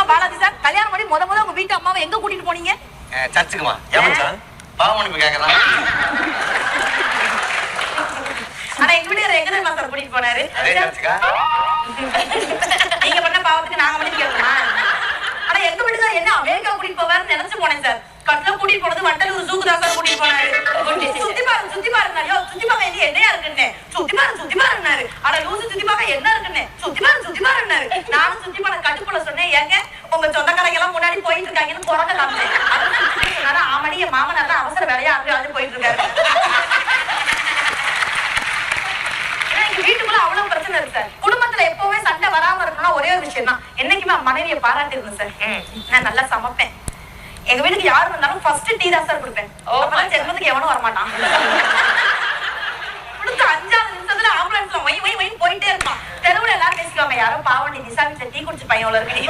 நிச்சயமா பாலாஜி சார் கல்யாணம் பண்ணி முத உங்க வீட்டு அம்மாவை எங்க கூட்டிட்டு போனீங்க? சர்ச்சுக்குமா? ஏன் பாவமணிப்பு கேக்குறான். ஆனா எங்க வீட்டுக்காரர் எங்க தான் சார் கூட்டிட்டு போனாரு? நீங்க பண்ண பாவத்துக்கு நாங்க பண்ணி கேட்கணுமா? ஆனா எங்க வீட்டுக்காரர் என்ன அமெரிக்கா கூட்டிட்டு போவாருன்னு நினைச்சு போனேன் சார். கட்டில கூட்டிட்டு போனது வண்டலூர் ஜூக்கு தான் சார் கூட்டிட்டு போனாரு. சுத்தி பாருங்க ஐயோ சுத்தி பார்க்க வேண்டிய என்னையா இருக்குன்னு சுத்தி பாருன்னாரு. ஆனா லூசு சுத்தி பார்க்க என்ன இருக்குன்னு சுத்தி பாருன்னாரு. நானும் சுத்தி பார்க்க கட்டுக்குள்ள சொன்னேன், ஏங்க உங்க சொந்தக்காரங்க எல்லாம் முன்னாடி போயிட்டு இருக்காங்கன்னு குறைஞ்ச காமிச்சேன். அதனால ஆமடி என் மாமனார் தான் அவசர வேலையா அது போயிட்டு இருக்காரு. வீட்டுக்குள்ள அவ்வளவு பிரச்சனை இருக்கு சார். குடும்பத்துல எப்பவுமே சண்டை வராம இருக்கணும்னா ஒரே ஒரு விஷயம் தான், என்னைக்குமே மனைவியை பாராட்டி இருக்கணும் சார். நான் நல்லா சமைப்பேன். எங்க வீட்டுக்கு யாரு வந்தாலும் ஃபர்ஸ்ட் டீ தான் சார் கொடுப்பேன். அப்பதான் ஜென்மத்துக்கு எவனும் வரமாட்டான். 5ஆவது நிமிஷத்துல ஆம்புலன்ஸ்ல வை போயிட்டே இருப்பான். தெருவுல எல்லாரும் பேசிக்குவாங்க, யாரும் பாவண்டி நிசா வீட்டுல டீ குடிச்சு பையன் இருக்கு.